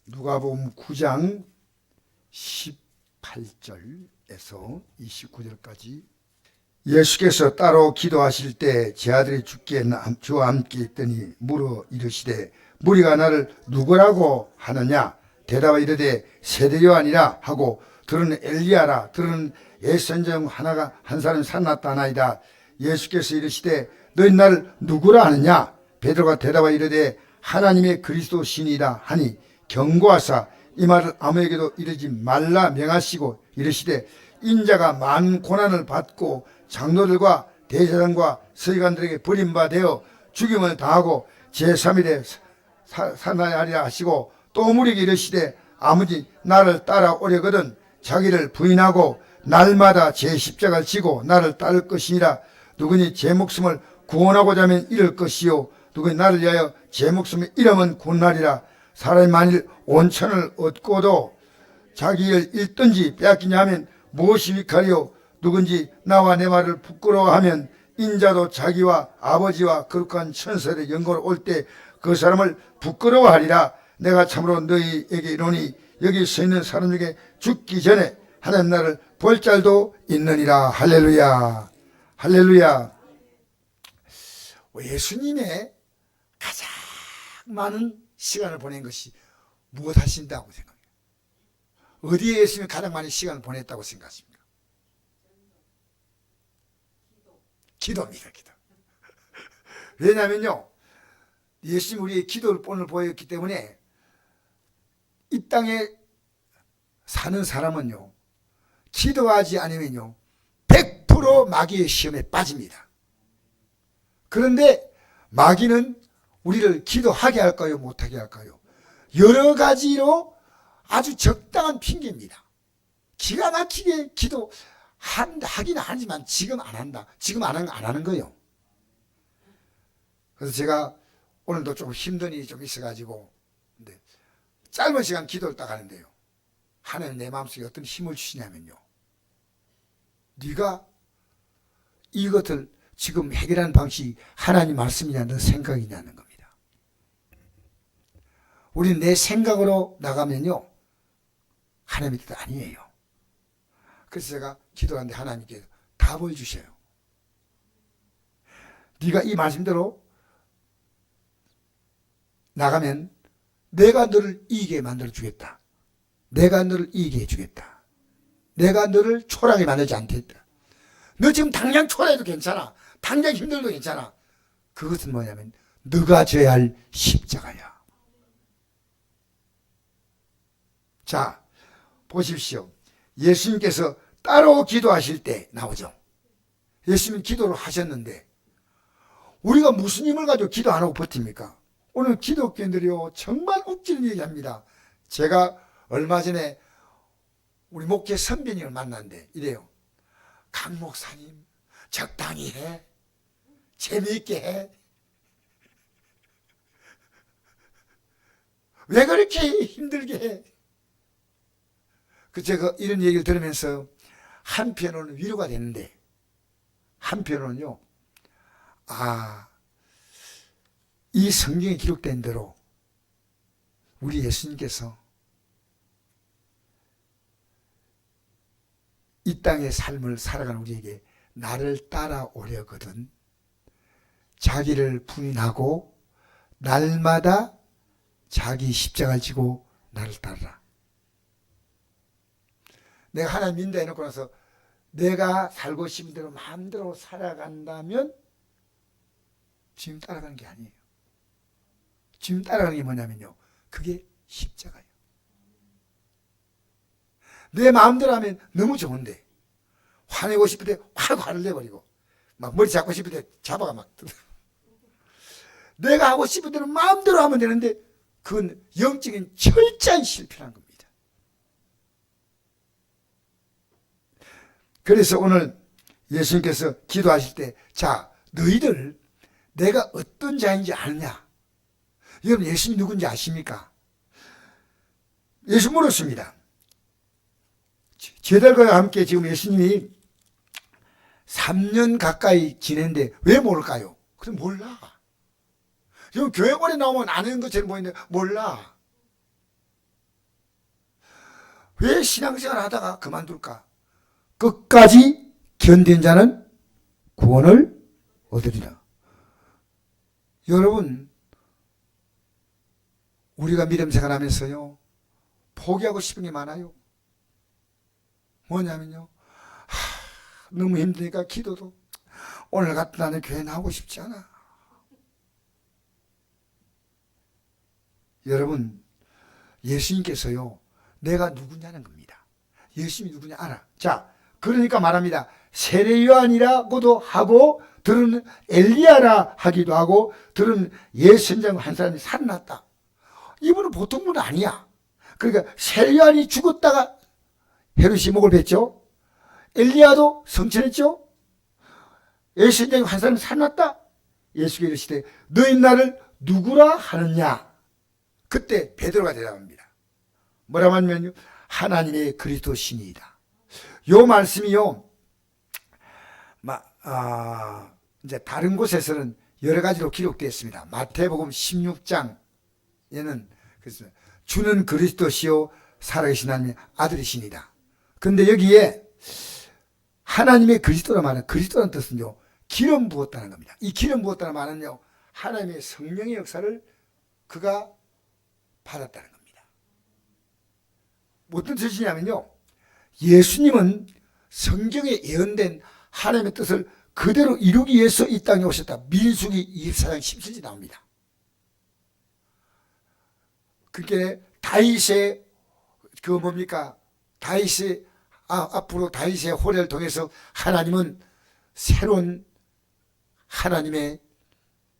누가복음 9장 18절에서 29절까지 예수께서 따로 기도하실 때 제 아들이 죽기에 주와 함께 있더니 물어 이르시되 무리가 나를 누구라고 하느냐 대답하 이르되 세례 요한이라 하고 들은 엘리야라 들은 예선정 하나가 한 사람이 살아났다 하나이다. 예수께서 이르시되 너희 나를 누구라 하느냐 베드로가 대답하 이르되 하나님의 그리스도 신이라 하니 경고하사 이 말을 아무에게도 이르지 말라 명하시고 이르시되 인자가 많은 고난을 받고 장로들과 대제사장과 서기관들에게 버림받아 죽임을 당하고 제3일에 살아나리라 하시고 또 우리에게 이르시되 아무지 나를 따라오려거든 자기를 부인하고 날마다 제 십자가를 지고 나를 따를 것이니라. 누구니 제 목숨을 구원하고자 하면 잃을 것이요 누구니 나를 위하여 제 목숨을 잃으면 구원하리라. 사람이 만일 온천을 얻고도 자기를 잃든지 빼앗기냐 하면 무엇이 위하리요 누군지 나와 내 말을 부끄러워하면 인자도 자기와 아버지와 거룩한 천사들의 영광을 올 때 그 사람을 부끄러워하리라. 내가 참으로 너희에게 이르노니 여기 서 있는 사람 중에 죽기 전에 하나님 나라를 볼 자도 있느니라. 할렐루야, 할렐루야. 예수님의 가장 많은 시간을 보낸 것이 무엇 하신다고 생각해요? 어디에 예수님이 가장 많은 시간을 보냈다고 생각하십니까? 기도입니다. 기도. 왜냐하면요, 예수님 우리의 기도를 오늘 보였기 때문에 이 땅에 사는 사람은요, 기도하지 않으면요 100% 마귀의 시험에 빠집니다. 그런데 마귀는 우리를 기도하게 할까요? 못하게 할까요? 여러 가지로 아주 적당한 핑계입니다. 기가 막히게 하긴 하지만 지금 안 한다. 지금 안 하는 거예요. 그래서 제가 오늘도 좀 힘든 일이 좀 있어가지고 근데 짧은 시간 기도를 딱 하는데요. 하나님 내 마음속에 어떤 힘을 주시냐면요. 네가 이것을 지금 해결하는 방식이 하나님 말씀이냐는 생각이냐는 겁니다. 우리는 내 생각으로 나가면요 하나님의 뜻 아니에요. 그래서 제가 기도하는데 하나님께서 답을 주셔요. 네가 이 말씀대로 나가면 내가 너를 이기게 만들어 주겠다. 내가 너를 이기게 해주겠다. 내가 너를 초라하게 만들지 않겠다. 너 지금 당장 초라해도 괜찮아. 당장 힘들도 괜찮아. 그것은 뭐냐면 너가 져야 할 십자가야. 자, 보십시오. 예수님께서 따로 기도하실 때 나오죠. 예수님 기도를 하셨는데 우리가 무슨 힘을 가지고 기도 안 하고 버팁니까? 오늘 기독교인들이요 정말 웃기는 얘기합니다. 제가 얼마 전에 우리 목회 선배님을 만났는데 이래요. 강 목사님 적당히 해. 재미있게 해. 왜 그렇게 힘들게 해? 그 제가 이런 얘기를 들으면서 한편으로는 위로가 되는데 한편으로는요. 이 성경에 기록된 대로 우리 예수님께서 이 땅의 삶을 살아가는 우리에게 나를 따라오려거든 자기를 부인하고 날마다 자기 십자가를 지고 나를 따르라. 내가 하나님 믿는다 해놓고 나서 내가 살고 싶은 대로 마음대로 살아간다면 주님 따라가는 게 아니에요. 주님 따라가는 게 뭐냐면요. 그게 십자가예요. 내 마음대로 하면 너무 좋은데 화내고 싶을 때 확 화를 내버리고 막 머리 잡고 싶을 때 잡아가 막 내가 하고 싶은 대로 마음대로 하면 되는데 그건 영적인 철저한 실패라는 겁니다. 그래서 오늘 예수님께서 기도하실 때 자 너희들 내가 어떤 자인지 아느냐? 여러분 예수님이 누군지 아십니까? 예수 물었습니다. 제자들과 함께 지금 예수님이 3년 가까이 지냈는데 왜 모를까요? 그럼 몰라. 지금 교회 오래 나오면 아는 것처럼 보이는데 몰라. 왜 신앙생활 하다가 그만둘까? 끝까지 견딘 자는 구원을 얻으리라. 여러분, 우리가 믿음 생활하면서요, 포기하고 싶은 게 많아요. 뭐냐면요, 너무 힘드니까 기도도 오늘 같은 날은 교회 나오고 싶지 않아. 여러분, 예수님께서요, 내가 누구냐는 겁니다. 예수님이 누구냐 알아. 자, 그러니까 말합니다. 세례 요한이라고도 하고 들은 엘리야라 하기도 하고 들은 예선장 한 사람이 살아났다. 이분은 보통 분 아니야. 그러니까 세례 요한이 죽었다가 헤롯이 목을 뱉죠. 엘리야도 성천했죠. 예선장 한 사람이 살아났다. 예수께서 이르시되 너희 나를 누구라 하느냐. 그때 베드로가 대답합니다. 뭐라고 하면요, 하나님의 그리스도 신이다. 요 말씀이요, 이제 다른 곳에서는 여러 가지로 기록되어 있습니다. 마태복음 16장에는 그래서 주는 그리스도시요 살아계신 하나님의 아들이시니다. 그런데 여기에 하나님의 그리스도라 말은, 그리스도라는 뜻은요, 기름 부었다는 겁니다. 이 기름 부었다는 말은요, 하나님의 성령의 역사를 그가 받았다는 겁니다. 어떤 뜻이냐면요, 예수님은 성경에 예언된 하나님의 뜻을 그대로 이루기 위해서 이 땅에 오셨다. 민수기 24장 17절 나옵니다. 그게 다윗의 다윗의 앞으로 다윗의 호례를 통해서 하나님은 새로운 하나님의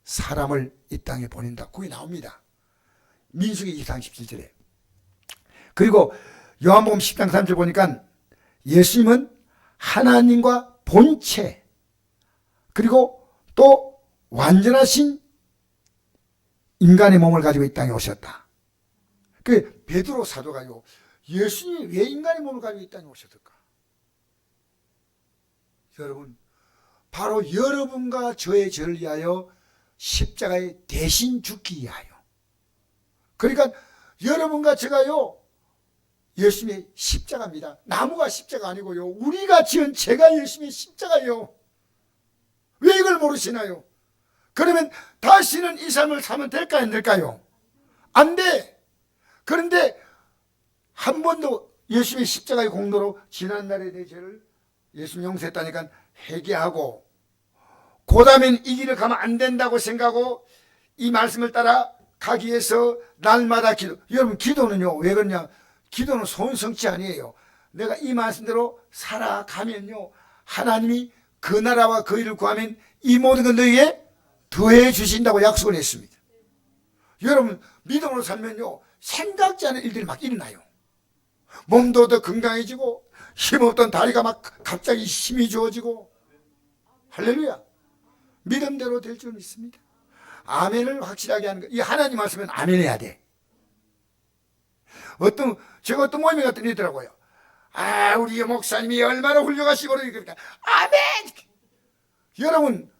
사람을 이 땅에 보낸다. 그게 나옵니다. 민수기 24장 17절에. 그리고 요한복음 10장 3절 보니까 예수님은 하나님과 본체, 그리고 또 완전하신 인간의 몸을 가지고 이 땅에 오셨다. 그 베드로 사도가요, 예수님이 왜 인간의 몸을 가지고 이 땅에 오셨을까? 여러분, 바로 여러분과 저의 죄를 위하여 십자가에 대신 죽기 위하여. 그러니까 여러분과 제가요, 예수님의 십자가입니다. 나무가 십자가 아니고요, 우리가 지은 죄가 예수님의 십자가예요. 왜 이걸 모르시나요? 그러면 다시는 이 삶을 살면 될까요, 안 될까요? 안 돼. 그런데 한 번도 예수님의 십자가의 공로로 지난날의 내 죄를 예수님 용서했다니까 회개하고, 그 다음엔 이 길을 가면 안 된다고 생각하고 이 말씀을 따라 가기 위해서 날마다 기도. 여러분, 기도는요, 왜 그러냐? 기도는 소원성취 아니에요. 내가 이 말씀대로 살아가면요, 하나님이 그 나라와 그 일을 구하면 이 모든 걸 너희에게 더해 주신다고 약속을 했습니다. 여러분, 믿음으로 살면요, 생각지 않은 일들이 막 일어나요. 몸도 더 건강해지고, 힘없던 다리가 막 갑자기 힘이 주어지고. 할렐루야. 믿음대로 될 줄 믿습니다. 아멘을 확실하게 하는 거. 이 하나님 말씀은 아멘 해야 돼. 제가 어떤 모임에 갔더니 있더라고요. 우리 목사님이 얼마나 훌륭하시고 그러니까 아멘. 여러분,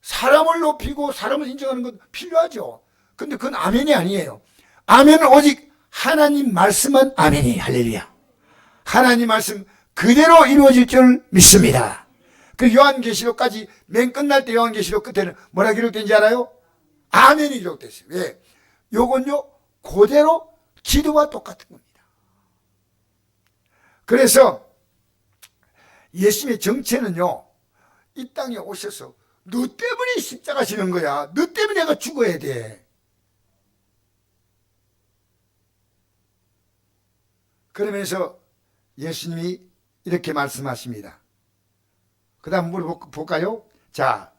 사람을 높이고 사람을 인정하는 건 필요하죠. 근데 그건 아멘이 아니에요. 아멘은 오직 하나님 말씀만 아멘이에요. 할렐루야. 하나님 말씀 그대로 이루어질 줄 믿습니다. 그 요한계시록까지 맨 끝날 때 요한계시록 끝에는 뭐라 기록된지 알아요? 아멘이 기록됐어요. 왜? 요건요, 그대로 기도와 똑같은 겁니다. 그래서 예수님의 정체는요, 이 땅에 오셔서 너 때문에 십자가 지는 거야. 너 때문에 내가 죽어야 돼. 그러면서 예수님이 이렇게 말씀하십니다. 그 다음 물어볼까요? 자,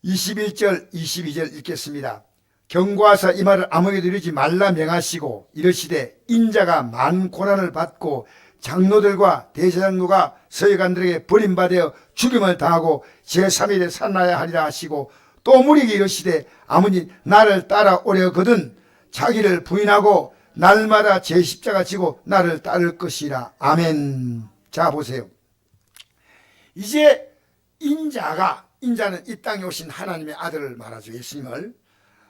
21절 22절 읽겠습니다. 경고하사 이 말을 아무에게도 이르지 말라 명하시고 이르시되 인자가 많은 고난을 받고 장로들과 대제장로가 서기관들에게 버림받아 죽임을 당하고 제3일에 살아나야 하리라 하시고, 또 무리에게 이르시되 아무니 나를 따라오려거든 자기를 부인하고 날마다 제 십자가 지고 나를 따를 것이라. 아멘. 자, 보세요. 이제 인자는 이 땅에 오신 하나님의 아들을 말하죠. 예수님을.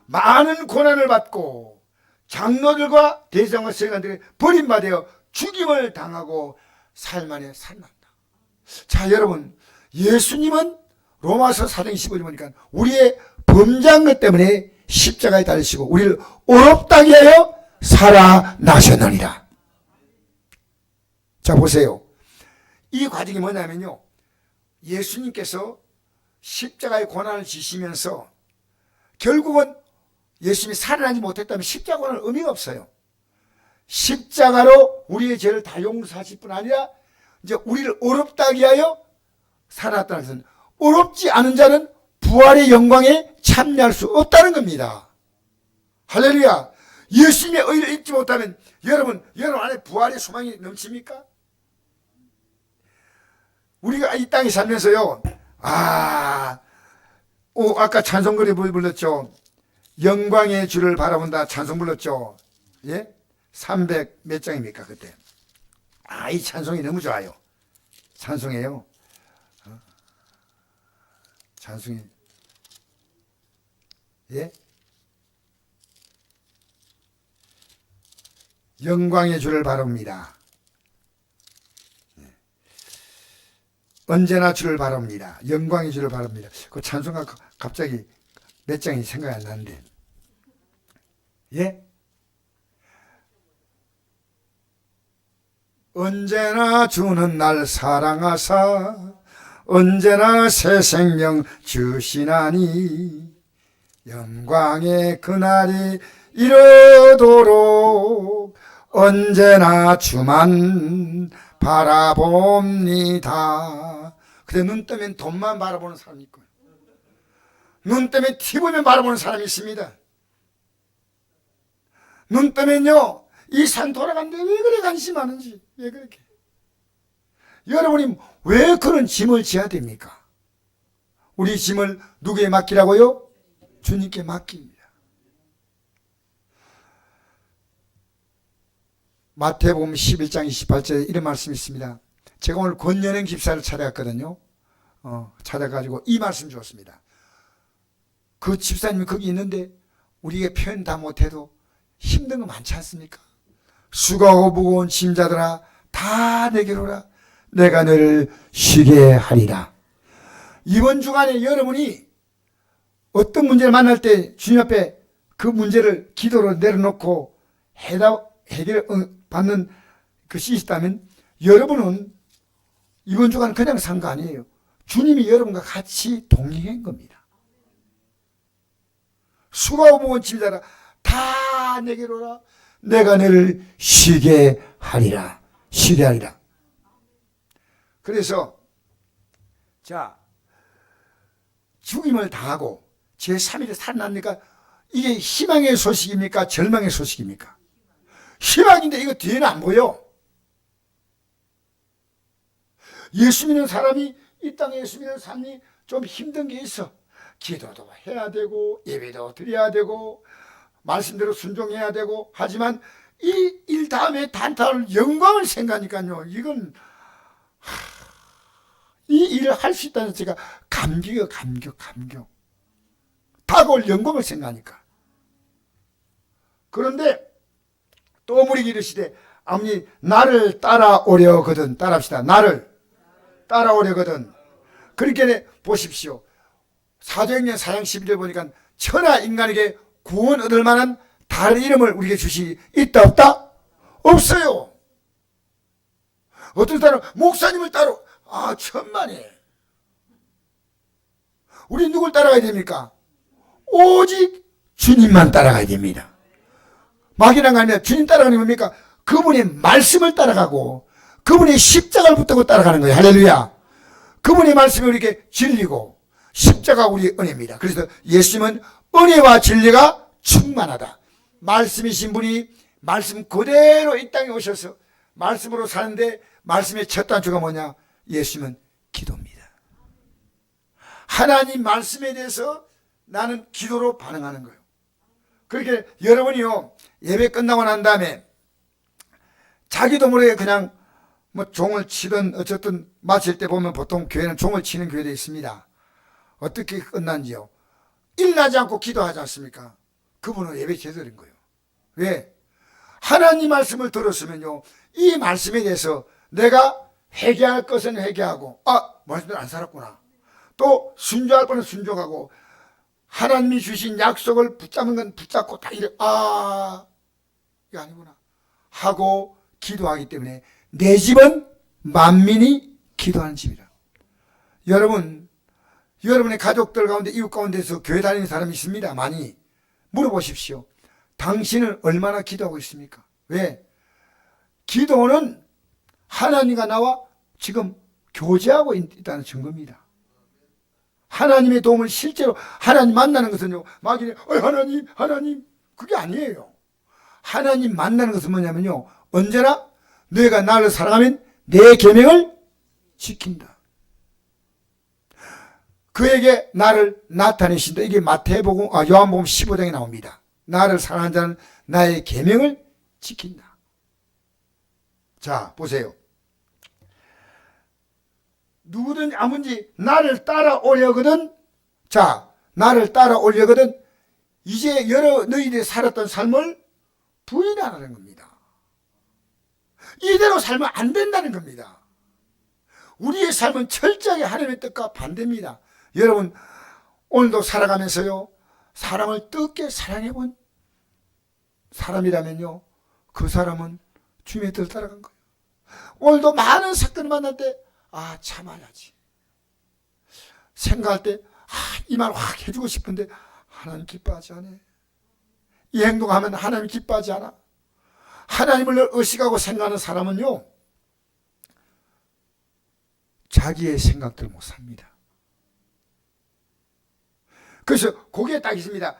많은 고난을 받고 장로들과 대제장과 서기관들에게 버림받아 죽임을 당하고 사흘 만에 살아난다. 자, 여러분, 예수님은 로마서 4장 15절 보니까 우리의 범죄한 것 때문에 십자가에 달리시고 우리를 어렵다게 하여 살아나셨느니라. 자, 보세요. 이 과정이 뭐냐면요, 예수님께서 십자가의 고난을 지시면서 결국은 예수님이 살아나지 못했다면 십자가 고난은 의미가 없어요. 십자가로 우리의 죄를 다 용서하실 뿐 아니라 이제 우리를 어렵다게 하여 살아났다는 것은 어렵지 않은 자는 부활의 영광에 참여할 수 없다는 겁니다. 할렐루야. 예수님의 의를 잊지 못하면 여러분 안에 부활의 소망이 넘칩니까? 우리가 이 땅에 살면서요, 아까 찬송거리 불렀죠. 영광의 주를 바라본다 찬송 불렀죠. 예? 300 몇 장입니까 그때? 이 찬송이 너무 좋아요. 찬송이에요. 찬송이. 예? 영광의 주를 바랍니다. 언제나 주를 바랍니다. 영광의 주를 바랍니다. 그 찬송가 갑자기 몇 장이 생각이 안 나는데. 예? 언제나 주는 날 사랑하사 언제나 새 생명 주시나니 영광의 그날이 이르도록 언제나 주만 바라봅니다. 근데 눈 뜨면 돈만 바라보는 사람이 있고 눈 뜨면 TV만 바라보는 사람이 있습니다. 눈 뜨면요 이 산 돌아가는데 왜 그래 관심 많은지, 왜 그렇게 여러분이 왜 그런 짐을 져야 됩니까? 우리 짐을 누구에 맡기라고요? 주님께 맡깁니다. 마태복음 11장 28절에 이런 말씀이 있습니다. 제가 오늘 권연행 집사를 찾아갔거든요. 찾아가지고 이 말씀 주었습니다. 그 집사님이 거기 있는데 우리에게 표현 다 못해도 힘든 거 많지 않습니까? 수고하고 무거운 짐자들아 다 내게로 오라. 내가 너를 쉬게 하리라. 이번 주간에 여러분이 어떤 문제를 만날 때 주님 앞에 그 문제를 기도로 내려놓고 해결 받는 것이 있다면 여러분은 이번 주간 그냥 산 거 아니에요. 주님이 여러분과 같이 동행한 겁니다. 수고하고 무거운 짐자들아 다 내게로 오라. 내가 너를 쉬게 하리라. 쉬게 하리라. 그래서 자, 죽임을 당하고 제3일에 살아납니까? 이게 희망의 소식입니까? 절망의 소식입니까? 희망인데 이거 뒤에는 안 보여. 예수 믿는 사람이 이 땅에 예수 믿는 삶이 좀 힘든 게 있어. 기도도 해야 되고 예배도 드려야 되고 말씀대로 순종해야 되고 하지만 이 일 다음에 단타올 영광을 생각하니까요. 이건 이 일을 할 수 있다는 제가 감격. 다가올 영광을 생각하니까. 그런데 또 우리에게 이르시되 아버님 나를 따라오려거든. 따라합시다. 나를 따라오려거든. 그렇게 보십시오. 사도행전 4장 11절 보니까 천하 인간에게 구원 얻을 만한 다른 이름을 우리에게 주시 있다 없다? 없어요. 어떤 사람은 목사님을 따라 천만에. 우리 누굴 따라가야 됩니까? 오직 주님만 따라가야 됩니다. 막이랑 아니라 주님 따라가는 뭡니까? 그분의 말씀을 따라가고 그분의 십자가를 붙들고 따라가는 거예요. 할렐루야. 그분의 말씀이 우리에게 진리고 십자가 우리의 은혜입니다. 그래서 예수님은 은혜와 진리가 충만하다. 말씀이신 분이 말씀 그대로 이 땅에 오셔서 말씀으로 사는데 말씀의 첫 단추가 뭐냐? 예수님은 기도입니다. 하나님 말씀에 대해서 나는 기도로 반응하는 거예요. 그렇게 여러분이요 예배 끝나고 난 다음에 자기도 모르게 그냥 뭐 종을 치든 어쨌든 마칠 때 보면 보통 교회는 종을 치는 교회도 있습니다. 어떻게 끝난지요? 일나지 않고 기도하지 않습니까? 그분은 예배 제대로인 거예요. 왜? 하나님 말씀을 들었으면요, 이 말씀에 대해서 내가 회개할 것은 회개하고, 말씀대로 안 살았구나. 또 순종할 거는 순종하고, 하나님이 주신 약속을 붙잡은 건 붙잡고 다 이거 아니구나 하고 기도하기 때문에 내 집은 만민이 기도하는 집이라. 여러분, 여러분의 가족들 가운데, 이웃 가운데서 교회 다니는 사람이 있습니다. 많이 물어보십시오. 당신은 얼마나 기도하고 있습니까? 왜? 기도는 하나님과 나와 지금 교제하고 있다는 증거입니다. 하나님의 도움을 실제로 하나님 만나는 것은요, 막연히 하나님 그게 아니에요. 하나님 만나는 것은 뭐냐면요, 언제나 너희가 나를 사랑하면 내 계명을 지킨다. 그에게 나를 나타내신다. 이게 마태복음, 요한복음 15장에 나옵니다. 나를 사랑하는 자는 나의 계명을 지킨다. 자, 보세요. 누구든지 아무든지 나를 따라오려거든, 나를 따라오려거든 이제 여러 너희들이 살았던 삶을 부인하라는 겁니다. 이대로 살면 안 된다는 겁니다. 우리의 삶은 철저하게 하나님의 뜻과 반대입니다. 여러분, 오늘도 살아가면서요, 사람을 뜨겁게 사랑해본 사람이라면요, 그 사람은 주님의 뜻을 따라간 거예요. 오늘도 많은 사건을 만날 때 참아야지 생각할 때 이 말 확 해주고 싶은데 하나님 기뻐하지 않아. 이 행동하면 하나님 기뻐하지 않아. 하나님을 의식하고 생각하는 사람은요, 자기의 생각대로 못 삽니다. 그래서 거기에 딱 있습니다.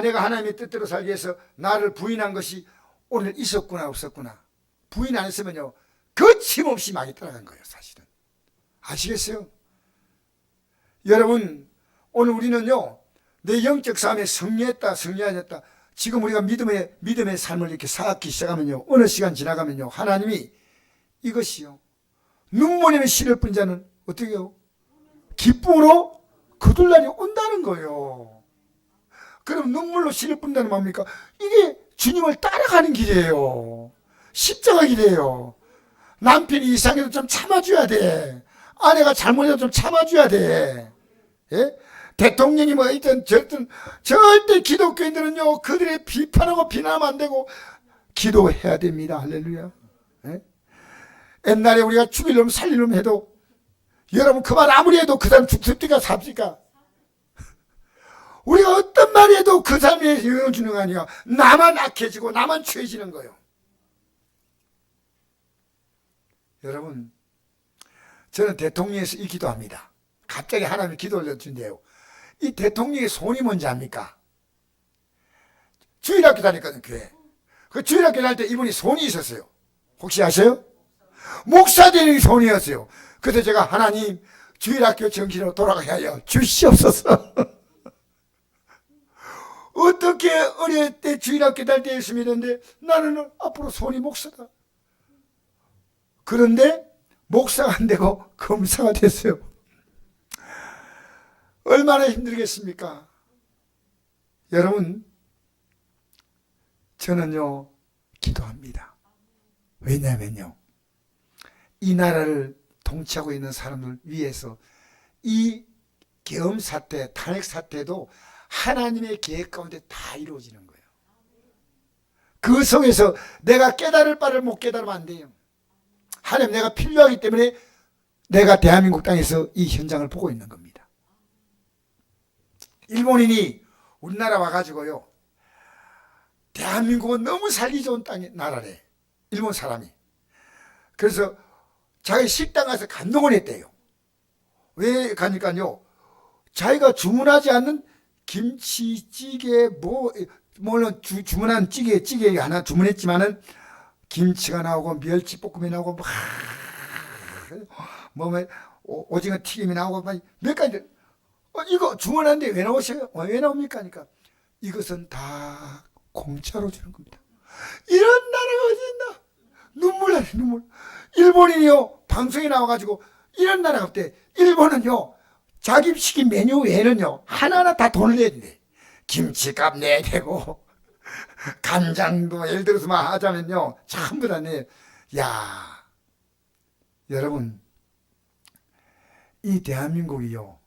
내가 하나님의 뜻대로 살기 위해서 나를 부인한 것이 오늘 있었구나 없었구나. 부인 안 했으면요, 거침없이 많이 따라간 거예요. 사실은 아시겠어요? 여러분, 오늘 우리는요, 내 영적 삶에 승리했다 승리하였다, 지금 우리가 믿음의 삶을 이렇게 쌓기 시작하면요, 어느 시간 지나가면요, 하나님이 이것이요, 눈물이면 씨를 뿐 자는 어떻게 해요? 기쁨으로 거둘 날이 온다는 거예요. 그럼 눈물로 씨를 뿐다는 뭡니까? 이게 주님을 따라가는 길이에요. 십자가 길이에요. 남편이 이상해도 좀 참아줘야 돼. 아내가 잘못해도 좀 참아줘야 돼. 예? 대통령이 뭐 있든 절대 기독교인들은요, 그들의 비판하고 비난하면 안 되고 기도해야 됩니다. 할렐루야. 예? 옛날에 우리가 죽이려면 살리려면 해도, 여러분 그 말 아무리 해도 그 사람 죽습니까 삽니까? 우리가 어떤 말이 해도 그 사람에 영향을 주는 거 아니야. 나만 악해지고 나만 취해지는 거예요. 여러분, 저는 대통령에서 이 기도합니다. 갑자기 하나님이 기도를 주는데요, 이 대통령의 손이 뭔지 압니까? 주일학교 다녔거든요, 교회. 그 주일학교 다닐 때 이분이 손이 있었어요. 혹시 아세요? 목사들이 손이었어요. 그래서 제가 하나님, 주일학교 정신으로 돌아가야 주시옵소서. 어떻게 어릴 때 주일학교 다닐 때 열심히 했는데 나는 앞으로 손이 목사다. 그런데 목사가 안 되고 검사가 됐어요. 얼마나 힘들겠습니까? 여러분, 저는요, 기도합니다. 왜냐면요, 이 나라를 통치하고 있는 사람들 위해서 이 계엄 사태, 탄핵 사태도 하나님의 계획 가운데 다 이루어지는 거예요. 그 속에서 내가 깨달을 바를 못 깨달으면 안 돼요. 하나님, 내가 필요하기 때문에 내가 대한민국 땅에서 이 현장을 보고 있는 겁니다. 일본인이 우리나라 와가지고요, 대한민국은 너무 살기 좋은 나라래, 일본 사람이. 그래서 자기 식당 가서 감동을 했대요. 왜 가니까요, 자기가 주문하지 않는 김치찌개, 물론 주문한 찌개 하나 주문했지만은 김치가 나오고 멸치볶음이 나오고 오징어 튀김이 나오고 몇 가지. 이거 주문하는데 왜 나오셔요? 왜 나옵니까? 하니까 이것은 다 공짜로 주는 겁니다. 이런 나라가 어디 있나? 눈물 나네, 눈물. 일본인이요, 방송에 나와가지고 이런 나라가 없대. 일본은요, 자기 시킨 메뉴 외에는요, 하나하나 다 돈을 내야 돼. 김치값 내야 되고, 간장도 예를 들어서 막 하자면요, 전부 다 내. 야, 여러분, 이 대한민국이요,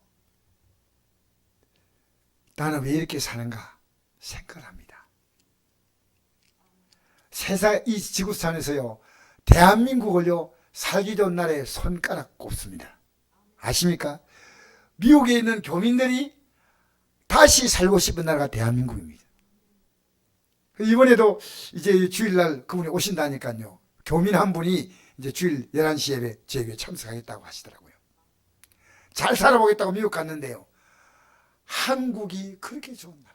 나는 왜 이렇게 사는가 생각을 합니다. 세상 이 지구상에서요, 대한민국을요 살기 좋은 나라에 손가락 꼽습니다. 아십니까? 미국에 있는 교민들이 다시 살고 싶은 나라가 대한민국입니다. 이번에도 이제 주일날 그분이 오신다니까요, 교민 한 분이 이제 주일 11시 예배 저에게 참석하겠다고 하시더라고요. 잘 살아보겠다고 미국 갔는데요, 한국이 그렇게 좋은 나라.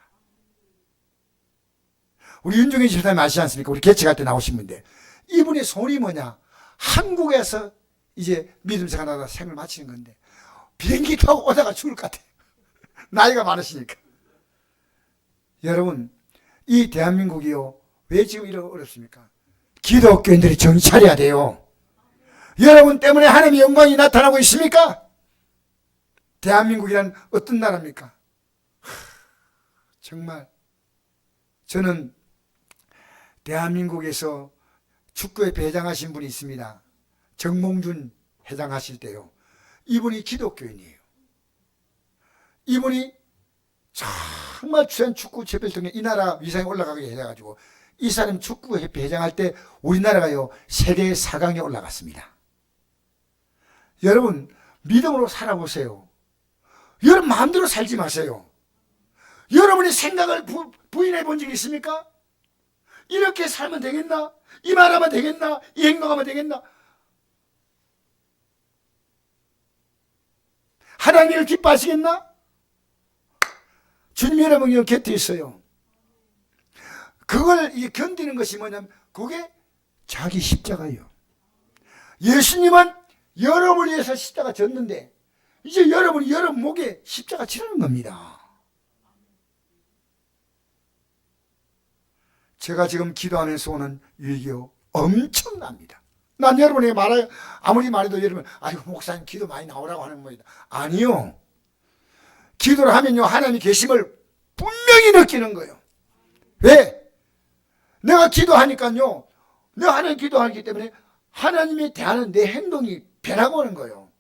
우리 윤종인 집사님 아시지 않습니까? 우리 개척할 때 나오신 분인데, 이분의 소원이 뭐냐, 한국에서 이제 믿음 생활하다 생을 마치는 건데, 비행기 타고 오다가 죽을 것 같아요. 나이가 많으시니까. 여러분, 이 대한민국이요, 왜 지금 이렇게 어렵습니까? 기독교인들이 정신 차려야 돼요. 여러분 때문에 하나님의 영광이 나타나고 있습니까? 대한민국이란 어떤 나라입니까? 정말 저는 대한민국에서 축구협회 회장하신 분이 있습니다. 정몽준 회장 하실 때요, 이분이 기독교인이에요. 이분이 정말 주한 축구협회를 통해 이 나라 위상이 올라가게 해가지고, 이 사람 축구협회 회장할 때 우리나라가요 세계 4강에 올라갔습니다. 여러분, 믿음으로 살아보세요. 여러분 마음대로 살지 마세요. 여러분의 생각을 부인해 본 적이 있습니까? 이렇게 살면 되겠나? 이 말하면 되겠나? 이 행동하면 되겠나? 하나님을 기뻐하시겠나? 주님 여러분이 곁에 있어요. 그걸 견디는 것이 뭐냐면, 그게 자기 십자가예요. 예수님은 여러분을 위해서 십자가 졌는데, 이제 여러분이 여러분 목에 십자가 지르는 겁니다. 제가 지금 기도하면서 오는 유익이요, 엄청납니다. 난 여러분에게 말해요. 아무리 말해도 여러분, 아이고 목사님 기도 많이 나오라고 하는 겁니다. 아니요. 기도를 하면요, 하나님이 계심을 분명히 느끼는 거예요. 왜? 내가 기도하니까요, 내가 하나님 기도하기 때문에 하나님이 대하는 내 행동이 변하고 오는 거예요.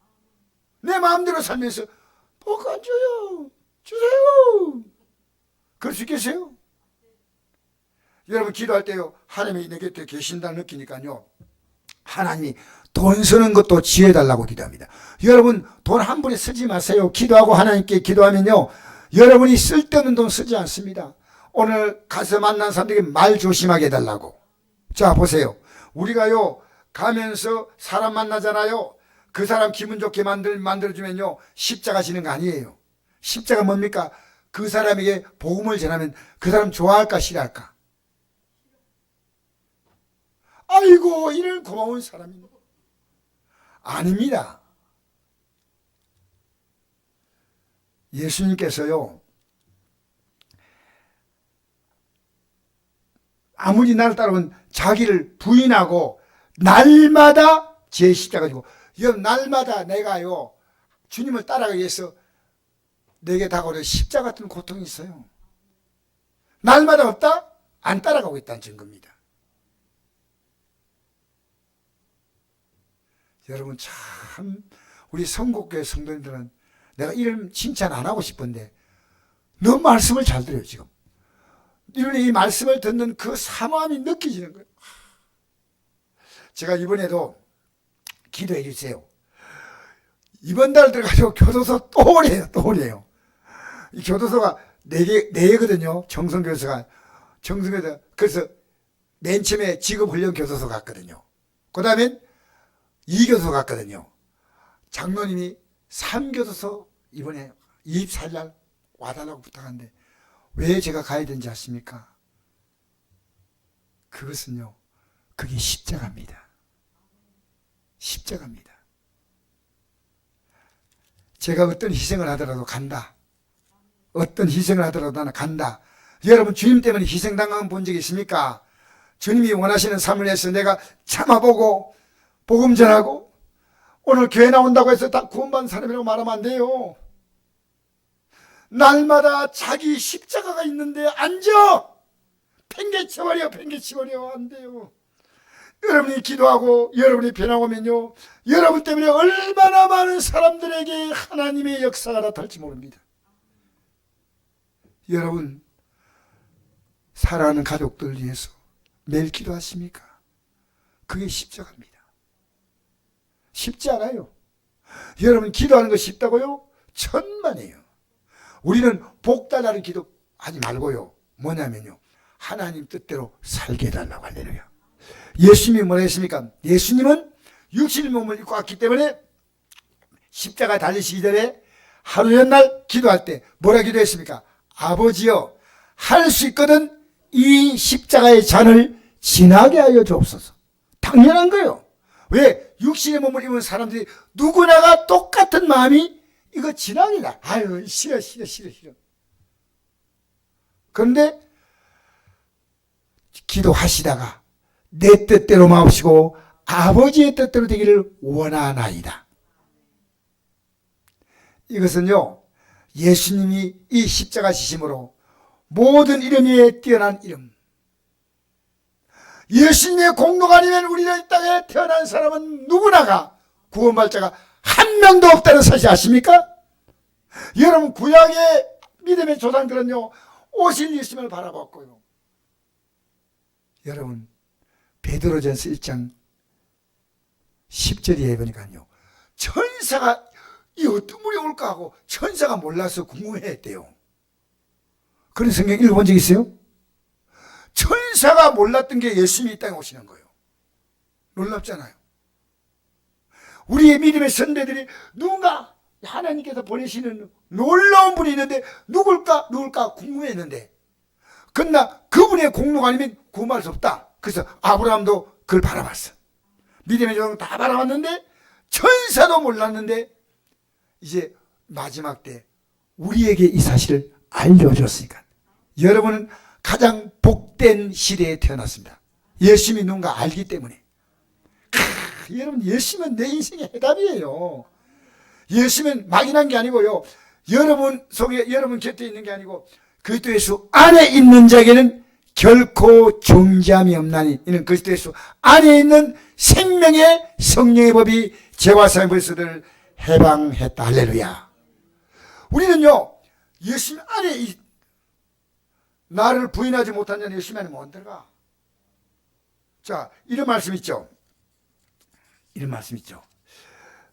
내 마음대로 살면서 복 안 줘요, 주세요, 그럴 수 있겠어요? 여러분 기도할 때요, 하나님이 내 곁에 계신다는 느끼니까요, 하나님이 돈 쓰는 것도 지혜달라고 기도합니다. 여러분 돈 한 푼에 쓰지 마세요. 기도하고 하나님께 기도하면요, 여러분이 쓸데없는 돈 쓰지 않습니다. 오늘 가서 만난 사람들에게 말 조심하게 해달라고. 자 보세요, 우리가요 가면서 사람 만나잖아요. 그 사람 기분 좋게 만들어주면요 십자가 지는 거 아니에요. 십자가 뭡니까? 그 사람에게 복음을 전하면 그 사람 좋아할까 싫어할까? 아이고 이런 고마운 사람입니다. 아닙니다. 예수님께서요, 아무리 나를 따르면 자기를 부인하고 날마다 제 십자가 지고, 날마다 내가요 주님을 따라가기 위해서 내게 다가오는 십자가 같은 고통이 있어요. 날마다 없다? 안 따라가고 있다는 증거입니다. 여러분 참 우리 성국교회 성도님들은, 내가 이런 칭찬 안 하고 싶은데 너무 말씀을 잘 들어요. 지금 이 말씀을 듣는 그 사모함이 느껴지는 거예요. 제가 이번에도 기도해 주세요. 이번 달 들어가지고 교도소 또 오래요. 또 오래요. 이 교도소가 4개거든요. 정성교도소가. 정성교도소. 그래서 맨 처음에 직업훈련 교도소 갔거든요. 그 다음엔 2교도소 갔거든요. 장로님이 3교도소 이번에 24일 와달라고 부탁하는데, 왜 제가 가야 되는지 아십니까? 그것은요, 그게 십자가입니다. 십자가입니다. 제가 어떤 희생을 하더라도 간다. 어떤 희생을 하더라도 나는 간다. 여러분 주님 때문에 희생당한 본 적이 있습니까? 주님이 원하시는 삶을 위해서 내가 참아보고 복음 전하고, 오늘 교회 나온다고 해서 다 구원받은 사람이라고 말하면 안 돼요. 날마다 자기 십자가가 있는데 앉아 팽개쳐버려. 안 돼요. 여러분이 기도하고 여러분이 변화오면요, 여러분 때문에 얼마나 많은 사람들에게 하나님의 역사가 나타날지 모릅니다. 여러분 사랑하는 가족들 위해서 매일 기도하십니까? 그게 십자가입니다. 쉽지 않아요. 여러분 기도하는 거 쉽다고요? 천만에요. 우리는 복달라는 기도 하지 말고요, 뭐냐면요, 하나님 뜻대로 살게 해달라고. 할렐루야. 예수님이 뭐라 했습니까? 예수님은 육신의 몸을 입고 왔기 때문에 십자가 달리시기 전에 하루 연날 기도할 때 뭐라 기도했습니까? 아버지여, 할 수 있거든 이 십자가의 잔을 지나게 하여 주옵소서. 당연한 거예요. 왜? 육신의 몸을 입은 사람들이 누구나가 똑같은 마음이 이거 지나기다. 아유, 싫어. 그런데 기도하시다가 내 뜻대로 마옵시고 아버지의 뜻대로 되기를 원하나이다. 이것은요, 예수님이 이 십자가 지심으로 모든 이름 위에 뛰어난 이름, 예수님의 공로가 아니면 우리는 이 땅에 태어난 사람은 누구나가 구원받을 자가 한 명도 없다는 사실 아십니까? 여러분 구약의 믿음의 조상들은요, 오실 예수님을 바라봤고요. 여러분 베드로전서 1장 10절에 보니까요, 천사가 이 어떤 분이 올까 하고 천사가 몰라서 궁금해했대요. 그런 성경 읽어본 적 있어요? 천사가 몰랐던 게 예수님이 이 땅에 오시는 거예요. 놀랍잖아요. 우리의 믿음의 선배들이 누군가 하나님께서 보내시는 놀라운 분이 있는데 누굴까 궁금했는데, 그러나 그분의 공로가 아니면 구원할 수 없다. 그래서 아브라함도 그걸 바라봤어. 믿음의 조상 다 바라봤는데 천사도 몰랐는데 이제 마지막 때 우리에게 이 사실을 알려줬으니까 여러분은 가장 복된 시대에 태어났습니다. 예수님이 누군가 알기 때문에. 여러분 예수님은 내 인생의 해답이에요. 예수님은 막연한 게 아니고요, 여러분 속에, 여러분 곁에 있는 게 아니고 그리스도 예수 안에 있는 자에게는 결코 존재함이 없나니 이는 그리스도 예수 안에 있는 생명의 성령의 법이 죄와 사함의 벌써를 해방했다. 할렐루야. 우리는요, 예수님 안에 나를 부인하지 못한 자는 예수님 안에 못 들어가. 자, 이런 말씀 있죠.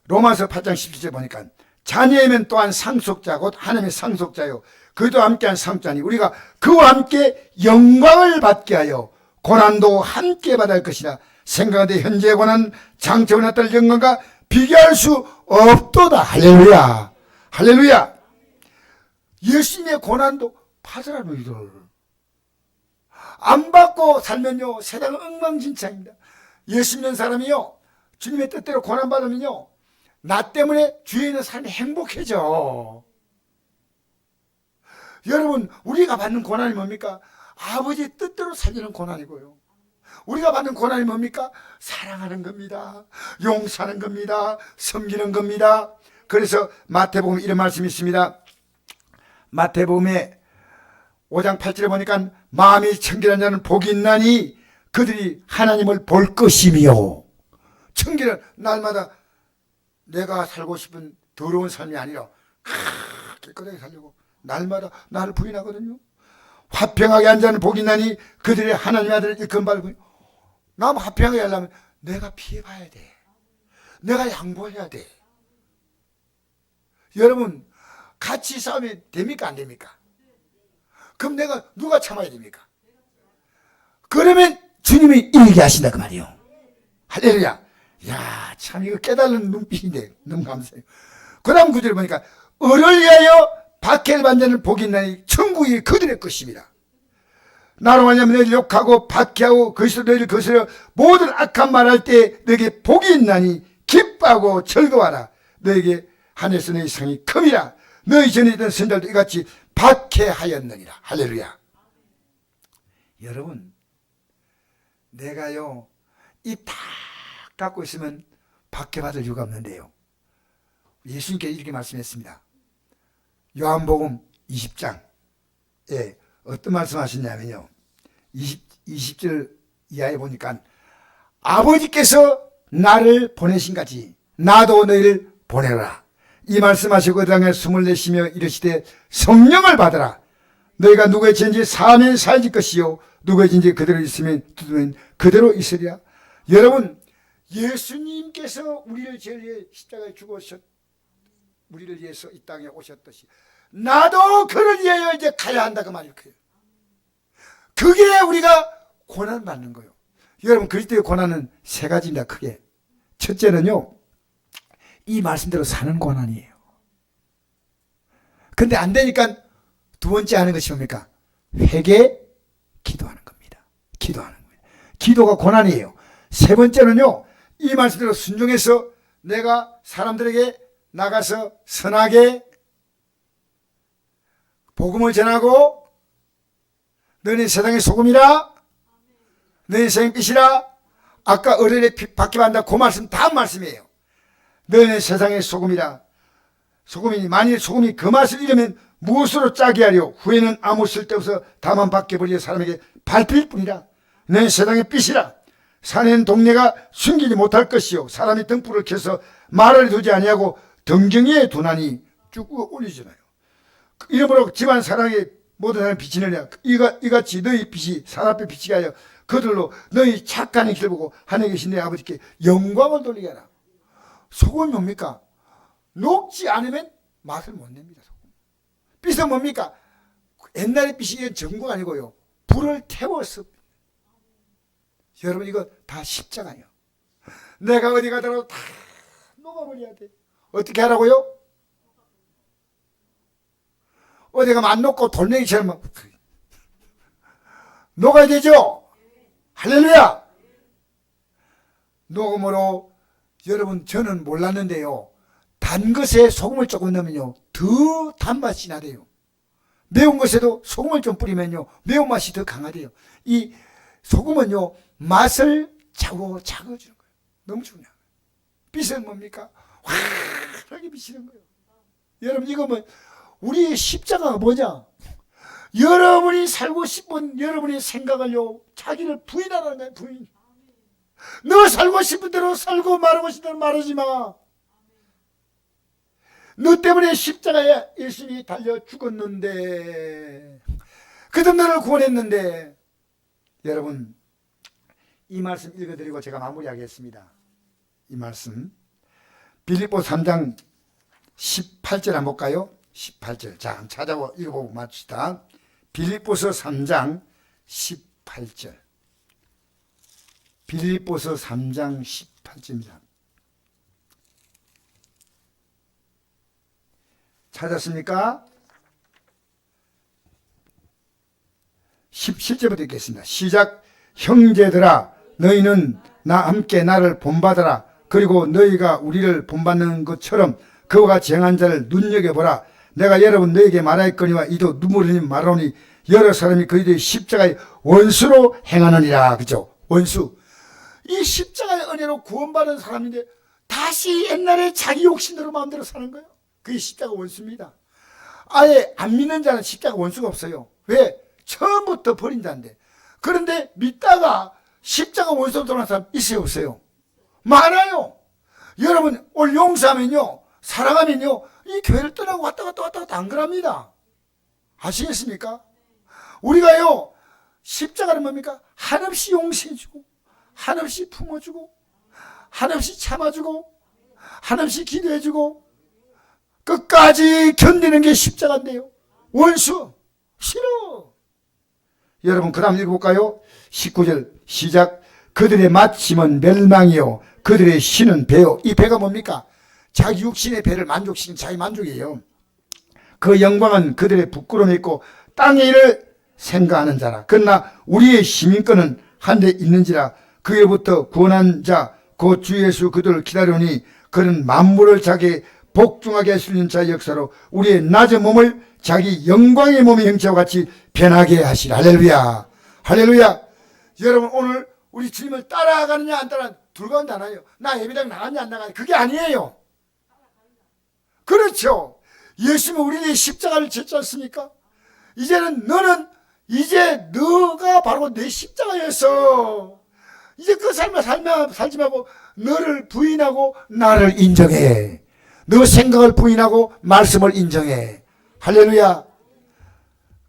로마서 8장 17절 보니까 자녀이면 또한 상속자 곧 하나님의 상속자요 그도 함께한 상속자니 우리가 그와 함께 영광을 받게 하여 고난도 함께 받을 것이라. 생각하되 현재의 고난 장차에 나타날 영광과 비교할 수 없도다. 할렐루야. 예수님의 고난도 받으라. 너희들 안 받고 살면요, 세상은 엉망진창입니다. 예수 믿는 사람이요, 주님의 뜻대로 고난받으면요, 나 때문에 주위에 있는 사람이 행복해져. 여러분 우리가 받는 고난이 뭡니까? 아버지의 뜻대로 살리는 고난이고요. 우리가 받는 고난이 뭡니까? 사랑하는 겁니다. 용서하는 겁니다. 섬기는 겁니다. 그래서 마태복음 이런 말씀이 있습니다. 마태복음에 5장 8절에 보니까 마음이 청결한 자는 복이 있나니 그들이 하나님을 볼 것이며. 청결은 날마다 내가 살고 싶은 더러운 삶이 아니라 깨끗하게 살려고 날마다 나를 부인하거든요. 화평하게 한 자는 복이 있나니 그들이 하나님의 아들을 일컬음받고. 남 화평하게 하려면 내가 피해봐야 돼. 내가 양보해야 돼. 여러분 같이 싸우면 됩니까 안 됩니까? 그럼 누가 참아야 됩니까? 그러면 주님이 이기게 하신다 그 말이에요. 할렐루야. 야, 참 이거 깨달은 눈빛인데 너무 감사해요. 그 다음 구절을 보니까 을을 위하여 박해를 받는 자는 복이 있나니 천국이 그들의 것입니다. 나로 말하면 너희를 욕하고 박해하고 거기서 너희를 거스려 모든 악한 말할 때 너에게 복이 있나니 기뻐하고 즐거워하라. 너에게 하늘에서 너희 상이 큼이라. 너희 전에 있던 선자들도 이같이 박해하였느니라. 할렐루야. 여러분 내가요 입 다 갖고 있으면 박해받을 이유가 없는데요, 예수님께서 이렇게 말씀했습니다. 요한복음 20장에 어떤 말씀 하셨냐면요, 20절 이하에 보니까 아버지께서 나를 보내신 같이 나도 너희를 보내라. 이 말씀하시고 그 땅에 숨을 내쉬며 이르시되 성령을 받으라. 너희가 누구의 죄인지 사하면 사해질 것이요 누구의 죄인지 그대로 있으면 두면 그대로 있으리라. 여러분, 예수님께서 우리를 죄를 위해 십자가에 죽으셨, 우리를 위해서 이 땅에 오셨듯이 나도 그를 위하여 이제 가야 한다 그 말일 거예요. 그게 우리가 고난 받는 거예요. 여러분, 그리스도의 고난은 세 가지입니다. 크게. 첫째는요, 이 말씀대로 사는 고난이에요. 근데 안 되니까 두 번째 하는 것이 뭡니까? 회개, 기도하는 겁니다. 기도하는 거예요. 기도가 고난이에요. 세 번째는요, 이 말씀대로 순종해서 내가 사람들에게 나가서 선하게 복음을 전하고 너는 세상의 소금이라, 너는 세상의 빛이라. 아까 어른의 받게 받는다 그 말씀 다음 말씀이에요. 너는 세상의 소금이라. 소금이 만일 소금이 그 맛을 잃으면 무엇으로 짜게 하려? 후에는 아무 쓸데없어 다만 밖에 버려 사람에게 밟힐 뿐이라. 너는 세상의 빛이라. 사는 동네가 숨기지 못할 것이요 사람이 등불을 켜서 말을 두지 아니하고 등경에 두나니 쭉 올리잖아요. 이러므로 집안 사람에게 모든 사람이 빛이 느냐. 이같이 너희 빛이 사람 앞에 빛이 하여 그들로 너희 착한 행실을 보고 하늘에 계신 내 아버지께 영광을 돌리게 하라. 소금이 뭡니까? 녹지 않으면 맛을 못 냅니다. 소금. 빛은 뭡니까? 옛날의 빛이 전구가 아니고요, 불을 태워서. 여러분, 이거 다 십자가예요. 내가 어디 가더라도 다 녹아버려야 돼. 어떻게 하라고요? 어디 가면 안 녹고 돌멩이처럼 녹아야 되죠? 할렐루야! 녹음으로, 여러분, 저는 몰랐는데요, 단 것에 소금을 조금 넣으면요 더 단맛이 나대요. 매운 것에도 소금을 좀 뿌리면요 매운맛이 더 강하대요. 이 소금은요 맛을 작아주는 거예요. 너무 중요해요. 빛은 뭡니까? 환하게 비치는 거예요. 여러분, 이거 뭐 우리의 십자가가 뭐냐? 여러분이 살고 싶은 여러분의 생각을요 자기를 부인하라는 거예요. 부인. 너 살고 싶은 대로 살고 말하고 싶은 대로 말하지 마. 너 때문에 십자가에 예수님이 달려 죽었는데, 그들 너를 구원했는데. 여러분, 이 말씀 읽어드리고 제가 마무리하겠습니다. 이 말씀 빌립보서 3장 18절 한번 볼까요? 18절. 자, 찾아보고 읽어보고 맞춥시다. 빌립보서 3장 18절. 빌립보서 3장 18절입니다. 찾았습니까? 17절부터 읽겠습니다. 시작. 형제들아, 너희는 나 함께 나를 본받아라. 그리고 너희가 우리를 본받는 것처럼 그와 같이 행한 자를 눈여겨보라. 내가 여러분 너희에게 말하였거니와 이도 눈물 흘리며 말하오니 여러 사람이 그들의 십자가의 원수로 행하느니라. 그죠? 원수. 이 십자가의 은혜로 구원받은 사람인데 다시 옛날에 자기 욕심대로 마음대로 사는 거예요. 그게 십자가 원수입니다. 아예 안 믿는 자는 십자가 원수가 없어요. 왜? 처음부터 버린 자인데. 그런데 믿다가 십자가 원수로 돌아간 사람 있어요, 없어요? 많아요. 여러분, 오늘 용서하면요, 사랑하면요, 이 교회를 떠나고 왔다 갔다 안 그럽니다. 아시겠습니까? 우리가요, 십자가는 뭡니까? 한없이 용서해주고, 한없이 품어주고, 한없이 참아주고, 한없이 기도해주고, 끝까지 견디는 게 십자가인데요. 원수 싫어. 여러분, 그 다음 읽어볼까요? 19절 시작. 그들의 마침은 멸망이요 그들의 신은 배요. 이 배가 뭡니까? 자기 육신의 배를 만족시킨 자기 만족이에요. 그 영광은 그들의 부끄러움이 있고 땅의 일을 생각하는 자라. 그러나 우리의 시민권은 한 데 있는지라. 그에로부터 구원한 자 곧 주 예수 그들을 기다려니 그는 만물을 자기 복종하게 할 수 있는 자의 역사로 우리의 낮은 몸을 자기 영광의 몸의 형체와 같이 변하게 하시라. 할렐루야. 할렐루야. 여러분, 오늘 우리 주님을 따라가느냐 안 따라가느냐 둘 가운데 하나예요. 나 예배당 나갔냐 안 나갔냐 그게 아니에요. 그렇죠. 예수님은 우리의 십자가를 졌지 않습니까? 이제는 너는 이제 너가 바로 내 십자가였어. 이제 그 삶을 살지 말고 너를 부인하고 나를 인정해. 너 생각을 부인하고 말씀을 인정해. 할렐루야.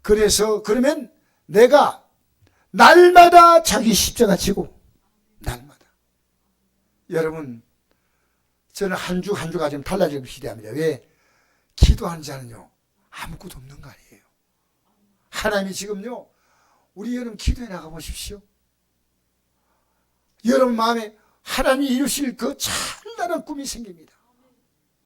그래서 그러면 내가 날마다 자기 십자가 지고 날마다. 여러분, 저는 한 주 한 주가 좀 달라지는 걸 기대합니다. 왜? 기도하는 자는요 아무것도 없는 거 아니에요. 하나님이 지금요 우리 여러분 기도해 나가 보십시오. 여러분 마음에 하나님이 이루실 그 찬란한 꿈이 생깁니다.